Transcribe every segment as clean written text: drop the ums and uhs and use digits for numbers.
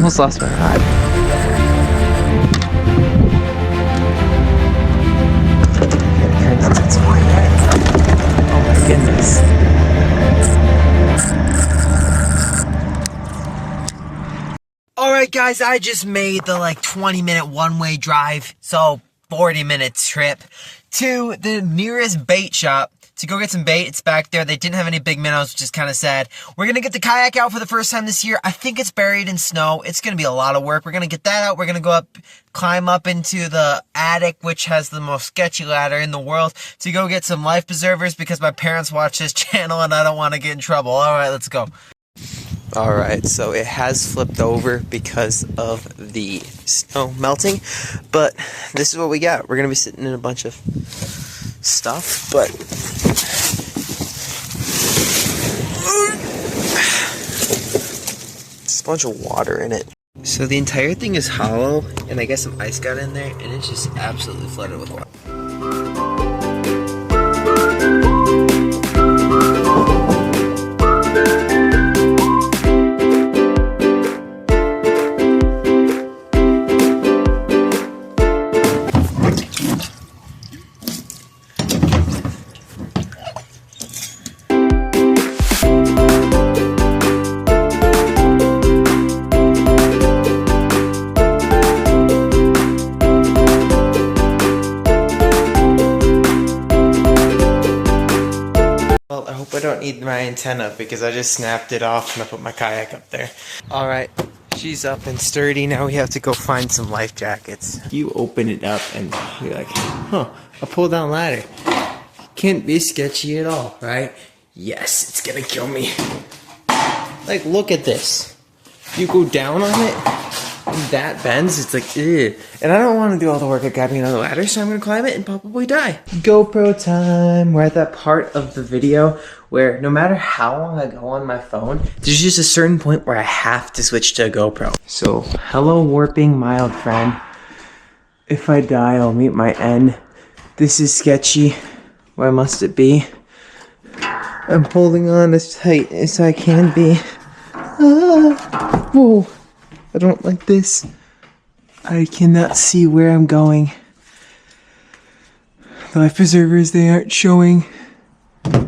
almost lost my rod. Oh my goodness. Alright guys, I just made the like 20-minute one-way drive, so 40-minute trip to the nearest bait shop to go get some bait. It's back there. They didn't have any big minnows, which is kind of sad. We're going to get the kayak out for the first time this year. I think it's buried in snow. It's going to be a lot of work. We're going to get that out. We're going to go up, climb up into the attic, which has the most sketchy ladder in the world, to go get some life preservers because my parents watch this channel and I don't want to get in trouble. Alright, let's go. Alright, so it has flipped over because of the snow melting, but this is what we got. We're going to be sitting in a bunch of stuff, but there's a bunch of water in it. So the entire thing is hollow, and I guess some ice got in there, and it's just absolutely flooded with water. Well, I hope I don't need my antenna because I just snapped it off and I put my kayak up there. Alright, she's up and sturdy. Now we have to go find some life jackets. You open it up and you're like, huh, a pull down ladder. Can't be sketchy at all, right? Yes, it's gonna kill me. Like, look at this. You go down on it, that bends, it's like, ew. And I don't want to do all the work of grabbing another ladder, so I'm going to climb it and probably die. GoPro time. We're at that part of the video where no matter how long I go on my phone, there's just a certain point where I have to switch to a GoPro. So, hello warping my old friend. If I die, I'll meet my end. This is sketchy. Where must it be? I'm holding on as tight as I can be. Ah, whoa. I don't like this. I cannot see where I'm going. The life preservers, they aren't showing.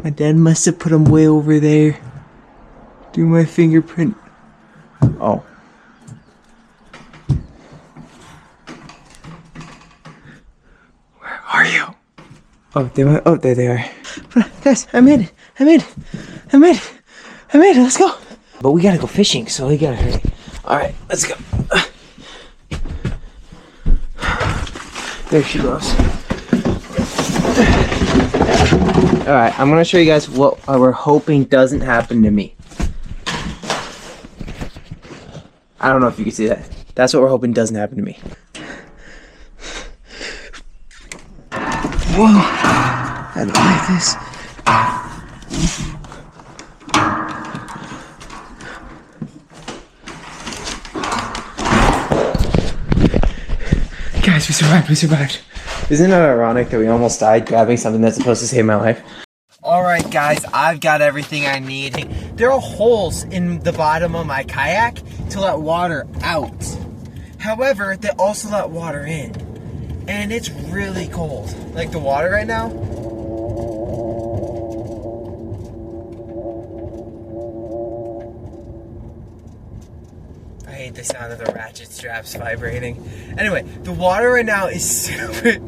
My dad must have put them way over there. Do my fingerprint. Oh. Where are you? Oh, there they are. Guys, I made it. I made it. Let's go. But we gotta go fishing, so we gotta hurry. Alright, let's go. There she goes. Alright, I'm gonna show you guys what we're hoping doesn't happen to me. I don't know if you can see that. That's what we're hoping doesn't happen to me. Whoa! I don't like this. Guys, we survived. Isn't it ironic that we almost died grabbing something that's supposed to save my life? Alright guys, I've got everything I need. There are holes in the bottom of my kayak to let water out. However, they also let water in. And it's really cold. Like the water right now. I hate the sound of the ratchet straps vibrating. Anyway, the water right now is super...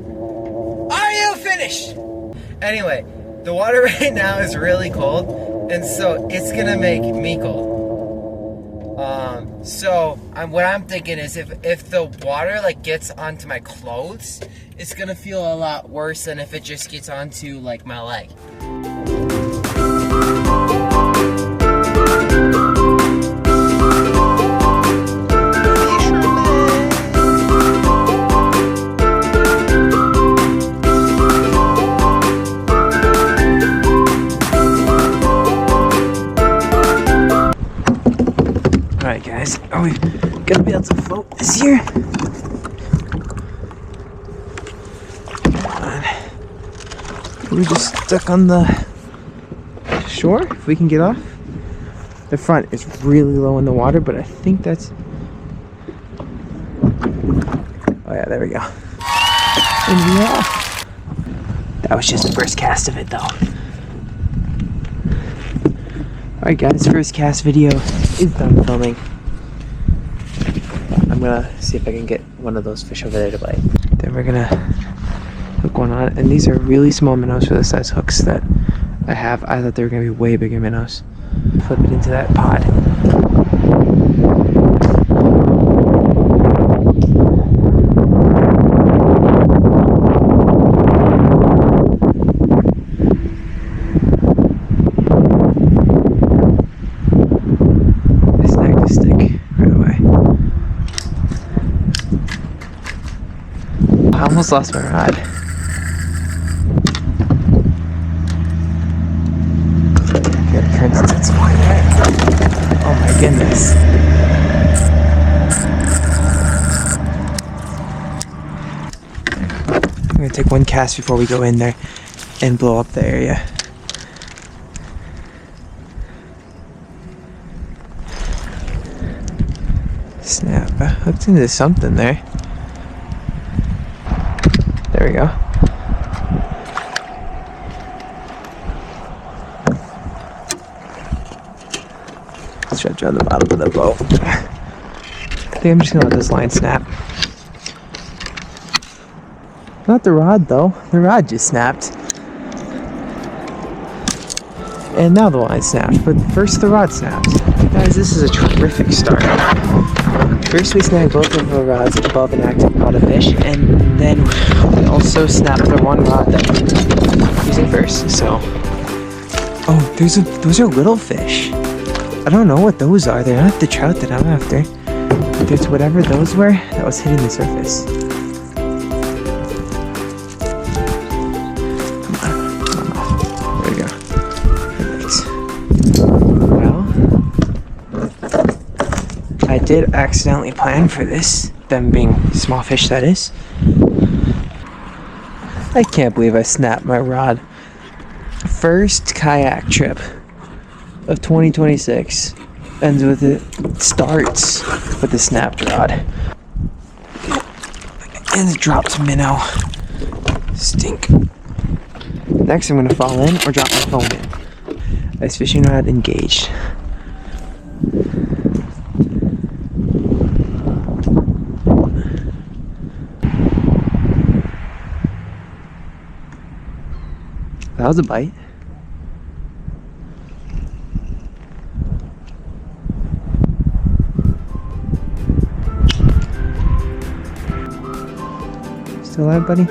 Are you finished? Anyway, the water right now is really cold, and so it's gonna make me cold. What I'm thinking is if the water like gets onto my clothes, it's gonna feel a lot worse than if it just gets onto like my leg. Alright guys, are we gonna be able to float this year? We're just stuck on the shore, if we can get off. The front is really low in the water, but I think that's Oh yeah, there we go. And yeah. That was just the first cast of it though. Alright guys, first cast video is done filming. I'm gonna see if I can get one of those fish over there to bite. Then we're gonna hook one on, and these are really small minnows for the size hooks that I have. I thought they were gonna be way bigger minnows. Flip it into that pod. I almost lost my rod. Gotta turn since it's flying there. Oh my goodness. I'm gonna take one cast before we go in there and blow up the area. Snap, I hooked into something there. There we go. Stretch on the bottom of the boat. I think I'm just gonna let this line snap. Not the rod though. The rod just snapped. And now the line snapped, but first the rod snapped. Guys, this is a terrific start. First we snagged both of the rods above an active pod of fish, and then we also snapped the one rod that we were using first, so. Oh, those are little fish. I don't know what those are. They're not the trout that I'm after. There's whatever those were that was hitting the surface. Come on. There we go. Perfect. Well, I did accidentally plan for this, them being small fish that is. I can't believe I snapped my rod. First kayak trip of 2026 ends with it, starts with a snapped rod. And it dropped minnow. Stink. Next I'm gonna fall in or drop my phone in. Ice fishing rod engaged. That was a bite. Still alive, buddy?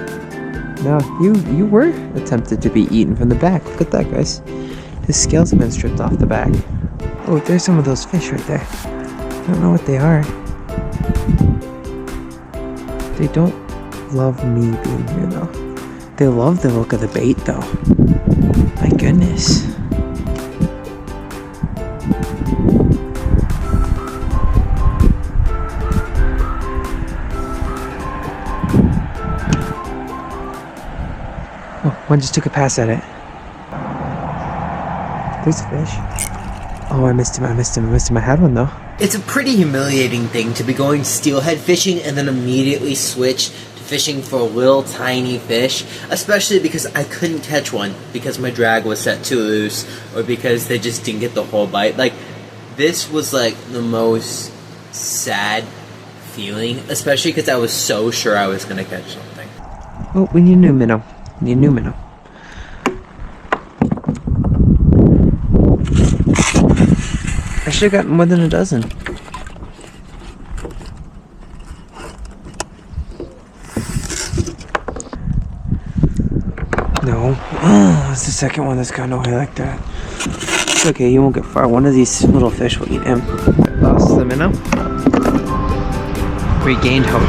No, you were attempted to be eaten from the back. Look at that, guys. His scales have been stripped off the back. Oh, there's some of those fish right there. I don't know what they are. They don't love me being here, though. They love the look of the bait, though. My goodness. Oh, one just took a pass at it. There's a fish. Oh, I missed him. I had one, though. It's a pretty humiliating thing to be going steelhead fishing and then immediately switch to fishing for little tiny fish, especially because I couldn't catch one because my drag was set too loose or because they just didn't get the whole bite. Like, this was like the most sad feeling, especially because I was so sure I was going to catch something. Oh, we need a new minnow. Need a new minnow. I should have gotten more than a dozen. No. Oh, it's the second one that's gone away like that. It's okay, he won't get far. One of these little fish will eat him. Lost the minnow. Regained hope.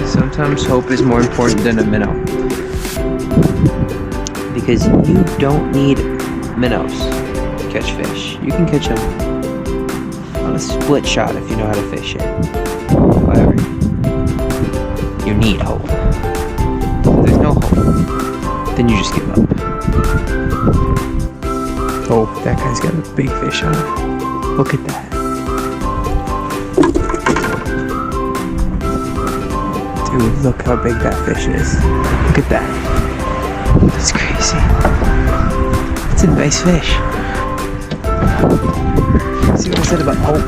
Sometimes hope is more important than a minnow. Because you don't need minnows to catch fish. You can catch them on a split shot if you know how to fish it. However, you need hope. If there's no hope, then you just give up. Oh, that guy's got a big fish on it. Look at that. Dude, look how big that fish is. Look at that. That's crazy. That's a nice fish. See what I said about hope?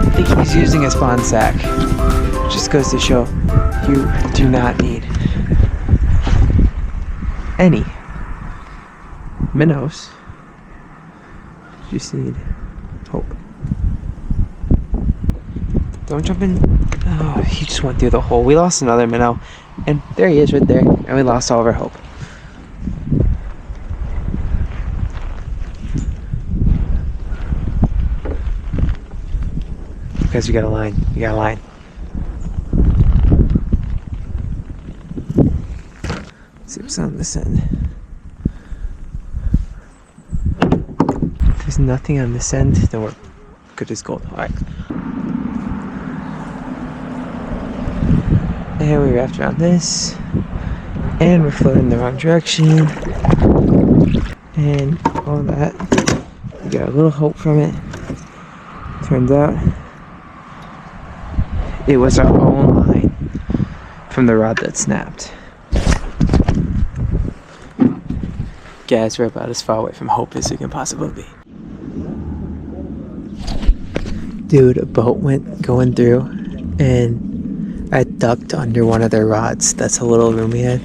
I think he's using a spawn sack. Just goes to show you do not need any minnows. You just need hope. Don't jump in. Oh, he just went through the hole. We lost another minnow. And there he is right there. And we lost all of our hope. Guys, we got a line. We got a line. Let's see what's on this end. If there's nothing on this end, then we're good as gold. Alright. And we wrapped around this. And we're floating in the wrong direction. And all that. We got a little hope from it. Turns out it was our own line from the rod that snapped. Guys, we're about as far away from hope as we can possibly be. Dude, a boat went going through and I ducked under one of their rods. That's a little room we had.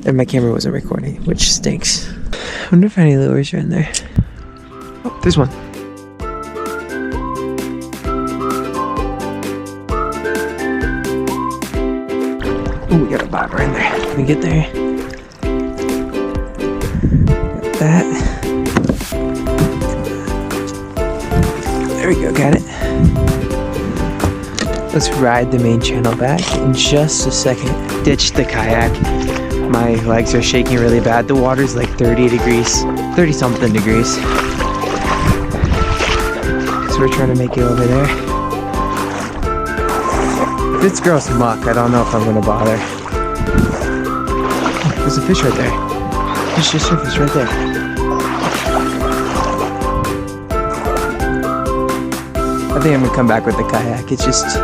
And my camera wasn't recording, which stinks. I wonder if any lures are in there. Oh, there's one. Oh, we got a bobber in there. Let me get there. Got that. There we go, got it. Let's ride the main channel back in just a second. Ditch the kayak. My legs are shaking really bad. The water's like 30 degrees, 30 something degrees. So we're trying to make it over there. If it's gross muck, I don't know if I'm gonna bother. Oh, there's a fish right there. Fish just surfaced right there. I think I'm gonna come back with the kayak. It's just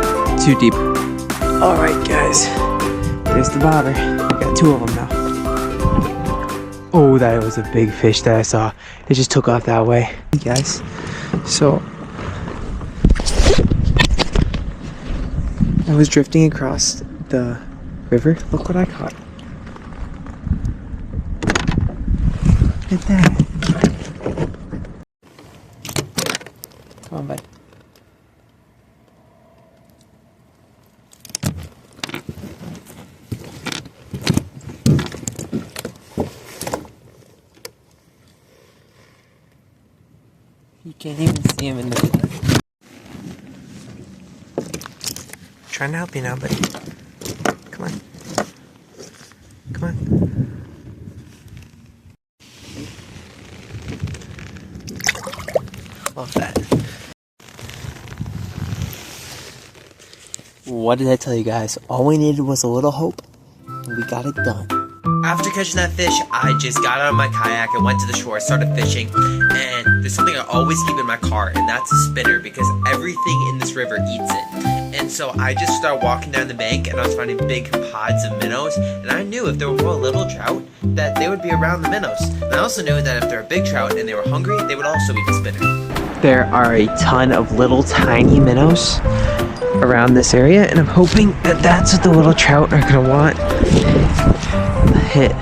too deep. Alright guys, there's the bobber. We got two of them now. Oh, that was a big fish that I saw. It just took off that way. Hey guys, so I was drifting across the river. Look what I caught. Look at that. Come on, bud. You can't even see him in the video. Trying to help you now, buddy. Come on. Come on. Love that. What did I tell you guys? All we needed was a little hope, and we got it done. After catching that fish, I just got out of my kayak and went to the shore, started fishing, and there's something I always keep in my car, and that's a spinner, because everything in this river eats it. And so I just started walking down the bank, and I was finding big pods of minnows, and I knew if there were more little trout, that they would be around the minnows. And I also knew that if there were big trout and they were hungry, they would also eat the spinner. There are a ton of little tiny minnows around this area, and I'm hoping that that's what the little trout are gonna want. Hit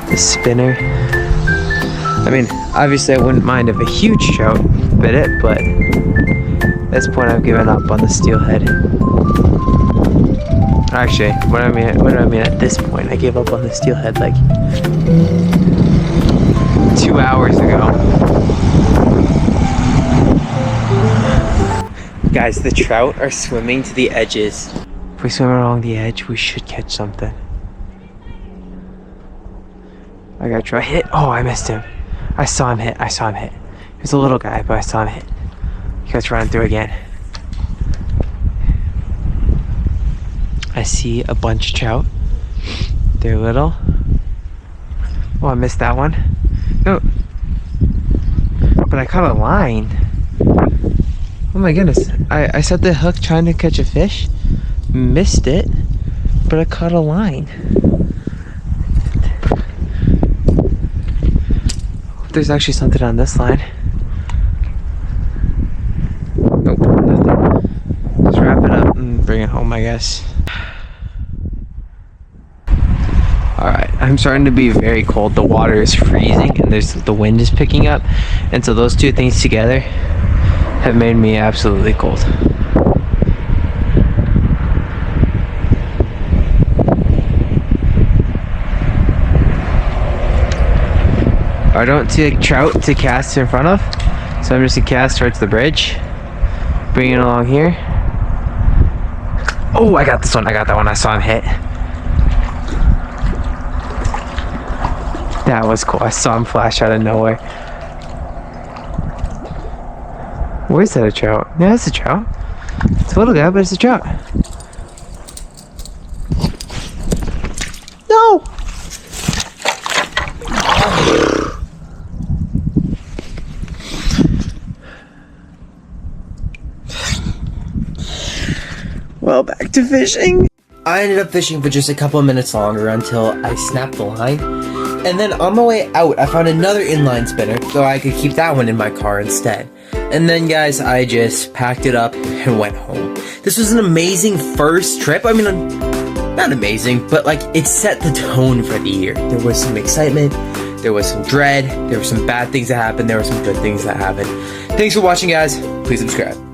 the spinner. I mean, obviously I wouldn't mind if a huge trout bit it, but at this point I've given up on the steelhead. Actually, what do I mean at this point? I gave up on the steelhead like 2 hours ago. Guys, the trout are swimming to the edges. If we swim along the edge, we should catch something. I gotta try hit. Oh, I missed him. I saw him hit. He was a little guy, but I saw him hit. He goes running through again. I see a bunch of trout. They're little. Oh, I missed that one. No. but I caught a line. Oh my goodness. I set the hook trying to catch a fish, missed it, but I caught a line. There's actually something on this line. Nope, nothing. Let's wrap it up and bring it home, I guess. Alright, I'm starting to be very cold. The water is freezing and the wind is picking up. And so those two things together have made me absolutely cold. I don't see a trout to cast in front of, so I'm just gonna cast towards the bridge. Bring it along here. Oh, I got this one. I got that one. I saw him hit. That was cool. I saw him flash out of nowhere. Where's that a trout? Yeah, it's a trout. It's a little guy, but it's a trout. No! Well, back to fishing. I ended up fishing for just a couple of minutes longer until I snapped the line. And then on my way out, I found another inline spinner, so I could keep that one in my car instead. And then, guys, I just packed it up and went home. This was an amazing first trip. I mean, not amazing, but like, it set the tone for the year. There was some excitement, there was some dread, there were some bad things that happened, there were some good things that happened. Thanks for watching, guys. Please subscribe.